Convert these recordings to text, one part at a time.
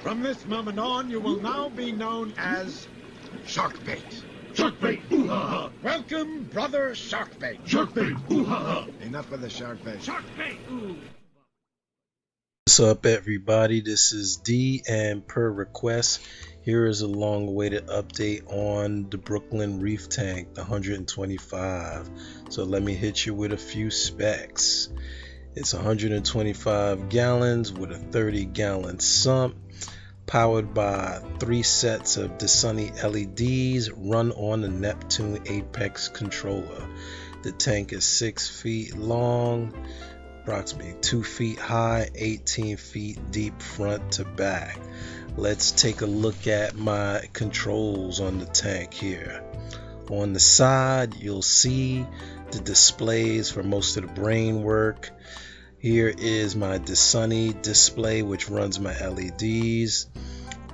From this moment on, you will now be known as Sharkbait. Sharkbait, ooh-ha-ha! Welcome, brother Sharkbait. Sharkbait, ooh-ha-ha! Enough of the Sharkbait. Sharkbait, ooh! What's up, everybody? This is D, and per request, here is a long-awaited update on the Brooklyn Reef tank, the 125. So let me hit you with a few specs. It's 125 gallons with a 30-gallon sump, powered by 3 sets of Dasani LEDs, run on the Neptune Apex controller. The tank is 6 feet long, approximately 2 feet high, 18 feet deep front to back. Let's take a look at my controls on the tank here. On the side, you'll see the displays for most of the brain work. Here is my Dasani display, which runs my LEDs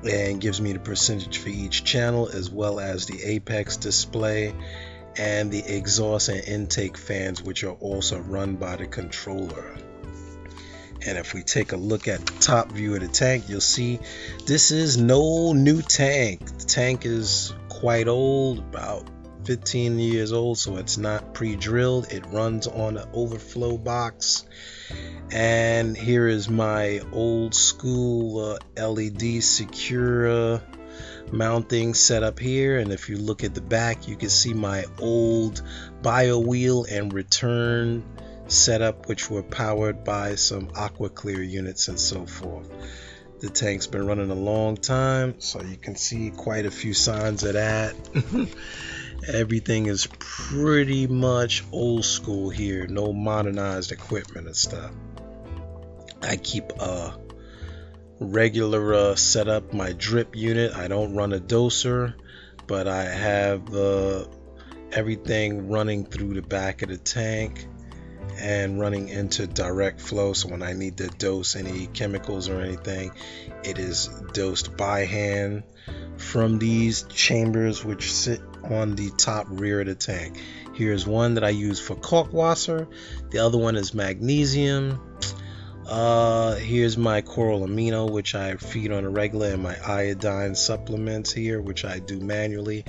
and gives me the percentage for each channel, as well as the Apex display and the exhaust and intake fans, which are also run by the controller. And if we take a look at the top view of the tank, you'll see this is no new tank. The tank is quite old, about 15 years old, so it's not pre-drilled. It runs on an overflow box. And here is my old school LED secure mounting setup here, and if you look at the back, you can see my old bio wheel and return setup, which were powered by some aqua clear units and so forth. The tank's been running a long time, so you can see quite a few signs of that. Everything is pretty much old school here, no modernized equipment and stuff. I keep a regular setup, my drip unit. I don't run a doser, but I have everything running through the back of the tank and running into direct flow, so when I need to dose any chemicals or anything, it is dosed by hand from these chambers which sit on the top rear of the tank. Here's one that I use for kalkwasser, the other one is magnesium. Here's my coral amino, which I feed on a regular, and my iodine supplements here, which I do manually.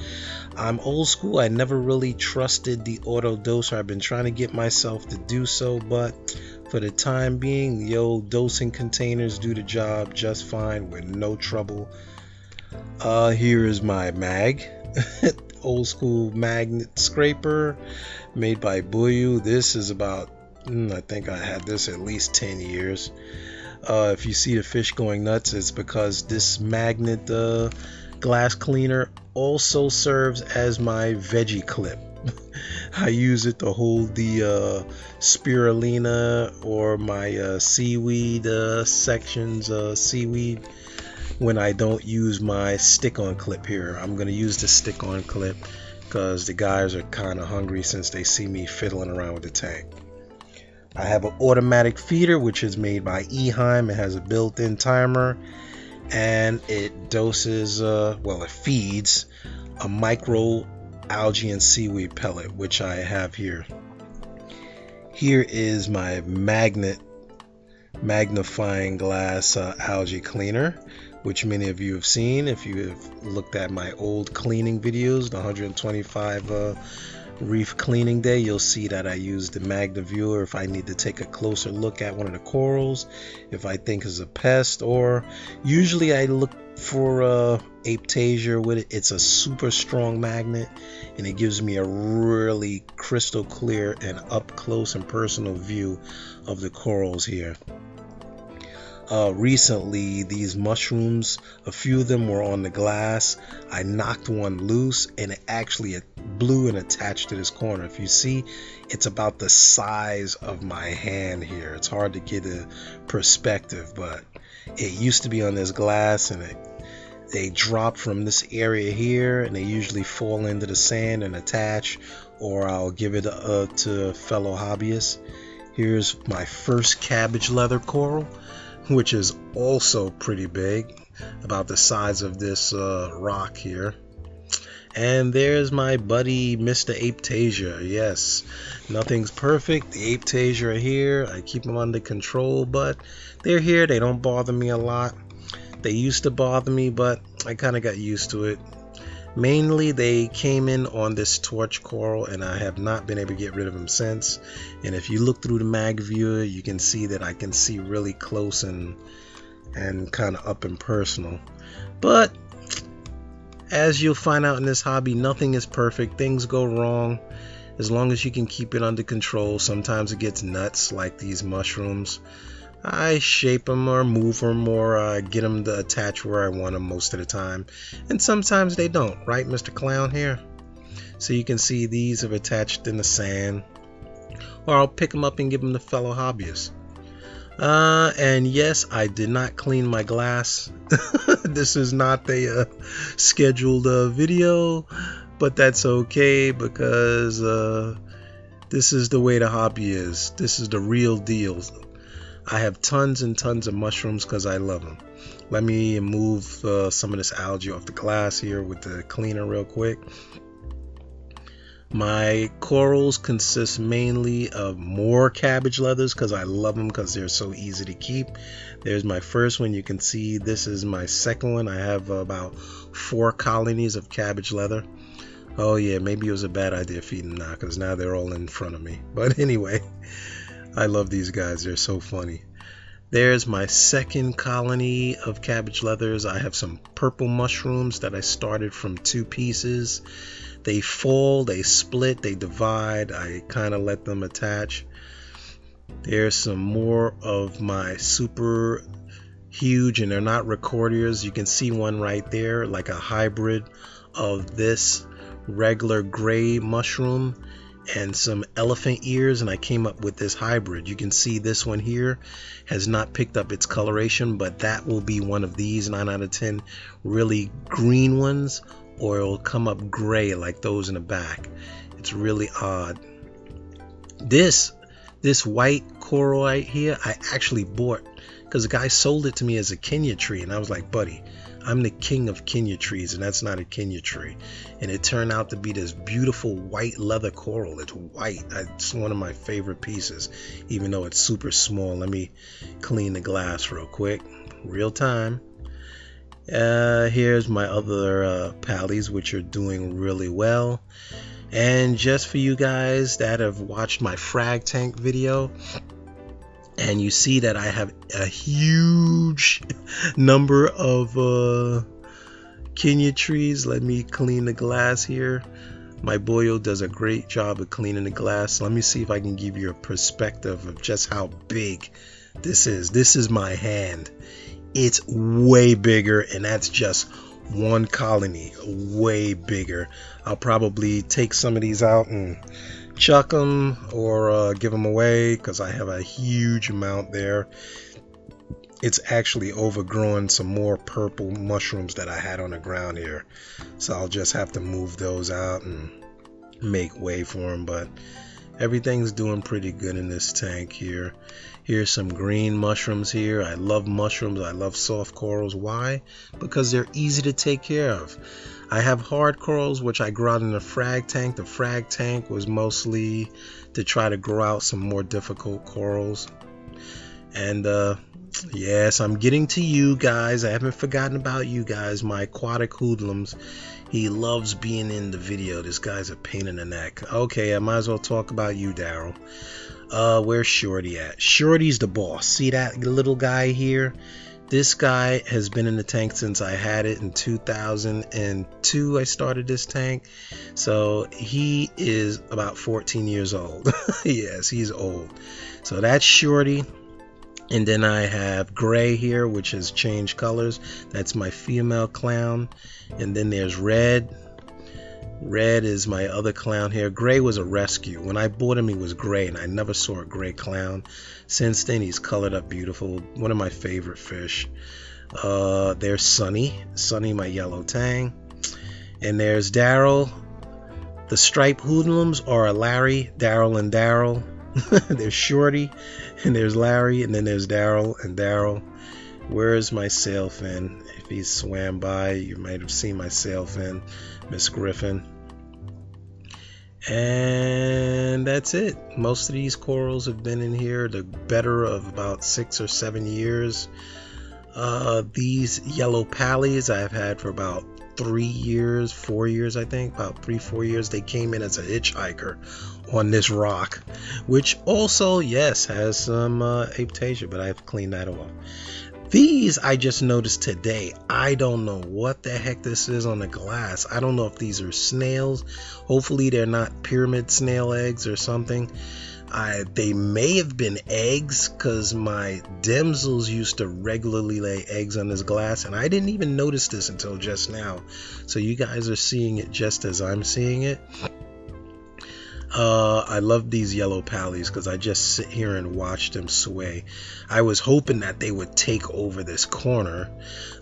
I'm old school. I never really trusted the auto doser. I've been trying to get myself to do so, but for the time being, the old dosing containers do the job just fine with no trouble. Here is my mag. Old school magnet scraper made by Buyu. This is about, I think I had this at least 10 years. If you see the fish going nuts, it's because this magnet glass cleaner also serves as my veggie clip. I use it to hold the spirulina or my seaweed sections, seaweed, when I don't use my stick-on clip here. I'm going to use the stick-on clip because the guys are kind of hungry since they see me fiddling around with the tank. I have an automatic feeder, which is made by Eheim. It has a built-in timer, and it doses, it feeds a micro algae and seaweed pellet, which I have here. Here is my magnifying glass algae cleaner, which many of you have seen if you have looked at my old cleaning videos, the 125 Reef cleaning day. You'll see that I use the Magna Viewer if I need to take a closer look at one of the corals, if I think is a pest, or usually I look for Aptasia with it. It's a super strong magnet, and it gives me a really crystal clear and up close and personal view of the corals here. Recently, these mushrooms, a few of them were on the glass. I knocked one loose, and it actually blew and attached to this corner. If you see, it's about the size of my hand here. It's hard to get a perspective, but it used to be on this glass, and they drop from this area here, and they usually fall into the sand and attach, or I'll give it to fellow hobbyists. Here's my first cabbage leather coral, which is also pretty big, about the size of this rock here. And there's my buddy Mr. Aptasia. Yes, nothing's perfect. The Aptasia are here. I keep them under control, but they're here. They don't bother me a lot. They used to bother me, but I kind of got used to it. Mainly they came in on this torch coral, and I have not been able to get rid of them since. And if you look through the mag viewer, you can see that I can see really close and kind of up and personal. But as you'll find out in this hobby, nothing is perfect. Things go wrong. As long as you can keep it under control, sometimes it gets nuts, like these mushrooms. I shape them or move them or get them to attach where I want them most of the time. And sometimes they don't, right, Mr. Clown here? So you can see these have attached in the sand. Or I'll pick them up and give them to fellow hobbyists. And yes, I did not clean my glass. This is not a scheduled video, but that's okay because this is the way the hobby is. This is the real deal. I have tons and tons of mushrooms because I love them. Let me move some of this algae off the glass here with the cleaner real quick. My corals consist mainly of more cabbage leathers because I love them because they're so easy to keep. There's my first one. You can see this is my second one. I have about 4 colonies of cabbage leather. Oh yeah, maybe it was a bad idea feeding them now because now they're all in front of me. But anyway, I love these guys. They're so funny. There's my second colony of cabbage leathers. I have some purple mushrooms that I started from 2 pieces. They fall, they split, they divide. I kind of let them attach. There's some more of my super huge, and they're not recordiers. You can see one right there, like a hybrid of this regular gray mushroom and some elephant ears, and I came up with this hybrid. You can see this one here has not picked up its coloration, but that will be one of these 9 out of 10 really green ones, or it'll come up gray like those in the back. It's really odd. This white coral right here I actually bought because the guy sold it to me as a Kenya tree, and I was like, buddy, I'm the king of Kenya trees, and that's not a Kenya tree. And it turned out to be this beautiful white leather coral. It's white. It's one of my favorite pieces, even though it's super small. Let me clean the glass real quick, real time. Here's my other pallies, which are doing really well. And just for you guys that have watched my frag tank video, and you see that I have a huge number of Kenya trees. Let me clean the glass here. My boyo does a great job of cleaning the glass. Let me see if I can give you a perspective of just how big this is. This is my hand. It's way bigger, and that's just one colony, way bigger. I'll probably take some of these out and chuck them or give them away because I have a huge amount there. It's actually overgrown some more purple mushrooms that I had on the ground here, so I'll just have to move those out and make way for them. But everything's doing pretty good in this tank here. Here's some green mushrooms here. I love mushrooms. I love soft corals. Why? Because they're easy to take care of. I have hard corals, which I grow out in the frag tank. The frag tank was mostly to try to grow out some more difficult corals. And yes, I'm getting to you guys. I haven't forgotten about you guys, my aquatic hoodlums. He loves being in the video. This guy's a pain in the neck. Okay, I might as well talk about you, Daryl. Where's Shorty at? Shorty's the boss. See that little guy here? This guy has been in the tank since I had it in 2002. I started this tank, so he is about 14 years old. Yes, he's old. So that's Shorty. And then I have Gray here, which has changed colors. That's my female clown. And then there's Red. Red is my other clown here. Gray was a rescue. When I bought him, he was gray, and I never saw a gray clown. Since then, he's colored up beautiful. One of my favorite fish. There's Sunny. Sunny, my yellow tang. And there's Daryl. The striped hoodlums are Larry, Daryl, and Daryl. There's Shorty, and there's Larry, and then there's Daryl and Daryl. Where's my sailfin? If he swam by, you might have seen my sailfin, Miss Griffin. And that's it. Most of these corals have been in here the better of about 6 or 7 years. These yellow pallies I've had for about 3 years, 4 years, I think, about 3-4 years. They came in as a hitchhiker on this rock, which also, yes, has some aptasia, but I've cleaned that off. These I just noticed today. I don't know what the heck this is on the glass. I don't know if these are snails. Hopefully they're not pyramid snail eggs or something. They may have been eggs, because my damsels used to regularly lay eggs on this glass, and I didn't even notice this until just now. So you guys are seeing it just as I'm seeing it. I love these yellow pallies because I just sit here and watch them sway. I was hoping that they would take over this corner,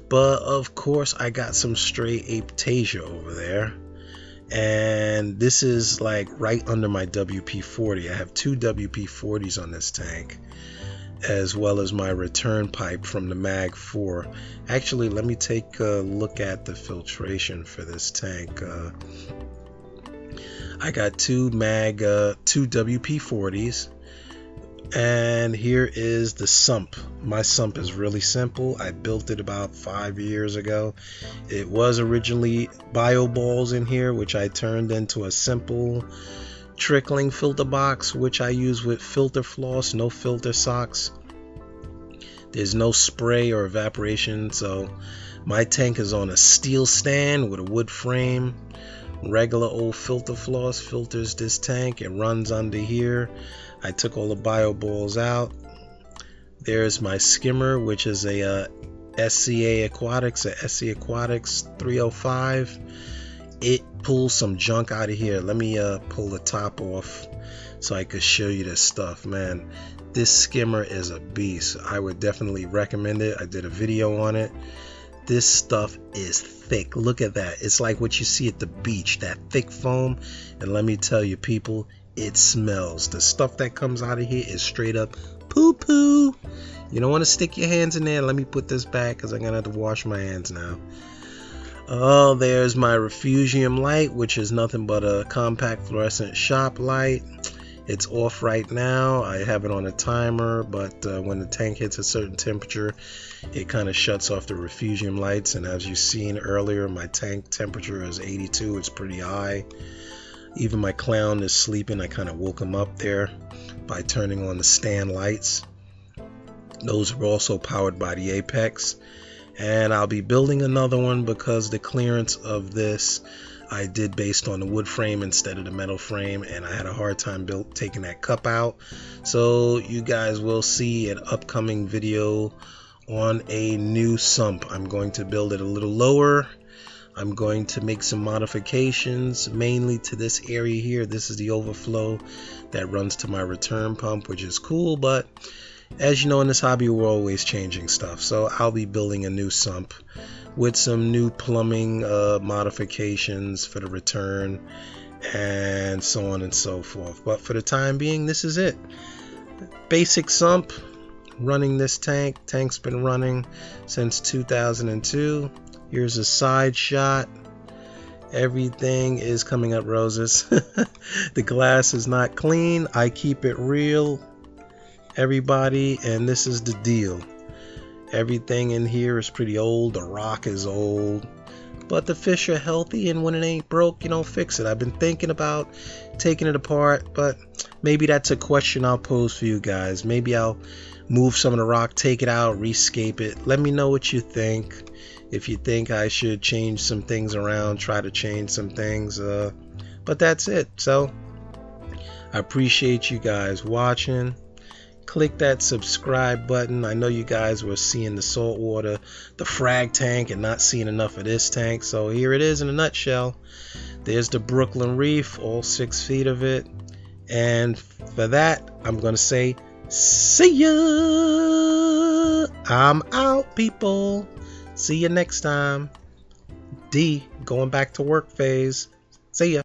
but of course I got some stray aptasia over there. And this is like right under my WP-40. I have 2 WP-40s on this tank, as well as my return pipe from the Mag 4. Actually, let me take a look at the filtration for this tank. I got 2 WP-40s, and here is the sump. My sump is really simple. I built it about 5 years ago. It was originally bio balls in here, which I turned into a simple trickling filter box, which I use with filter floss, no filter socks. There's no spray or evaporation, so my tank is on a steel stand with a wood frame. Regular old filter floss filters this tank. It runs under here. I took all the bio balls out. There's my skimmer, which is a SCA Aquatics, a SC Aquatics 305. It pulls some junk out of here. Let me pull the top off so I could show you this stuff. Man, this skimmer is a beast. I would definitely recommend it. I did a video on it. This stuff is thick. Look at that. It's like what you see at the beach, that thick foam. And let me tell you, people, it smells. The stuff that comes out of here is straight up poo-poo. You don't want to stick your hands in there. Let me put this back because I'm going to have to wash my hands now. Oh, there's my refugium light, which is nothing but a compact fluorescent shop light. It's off right now. I have it on a timer, but when the tank hits a certain temperature, it kind of shuts off the refugium lights. And as you've seen earlier, my tank temperature is 82. It's pretty high. Even my clown is sleeping. I kind of woke him up there by turning on the stand lights. Those are also powered by the Apex. And I'll be building another one because the clearance of this I did based on the wood frame instead of the metal frame, and I had a hard time taking that cup out. So you guys will see an upcoming video on a new sump. I'm going to build it a little lower. I'm going to make some modifications mainly to this area here. This is the overflow that runs to my return pump, which is cool, but as you know, in this hobby we're always changing stuff. So I'll be building a new sump with some new plumbing modifications for the return and so on and so forth. But for the time being, this is it. Basic sump, running this tank. Tank's been running since 2002. Here's a side shot. Everything is coming up roses. The glass is not clean. I keep it real, everybody, and this is the deal. Everything in here is pretty old. The rock is old, but the fish are healthy, and when it ain't broke, you don't fix it. I've been thinking about taking it apart, but maybe that's a question I'll pose for you guys. Maybe I'll move some of the rock, take it out, rescape it. Let me know what you think. If you think I should change some things around, try to change some things, but that's it. So I appreciate you guys watching. Click that subscribe button. I know you guys were seeing the saltwater, the frag tank, and not seeing enough of this tank. So here it is in a nutshell. There's the Brooklyn Reef, all 6 feet of it. And for that, I'm going to say, see ya. I'm out, people. See you next time. D, going back to work phase. See ya.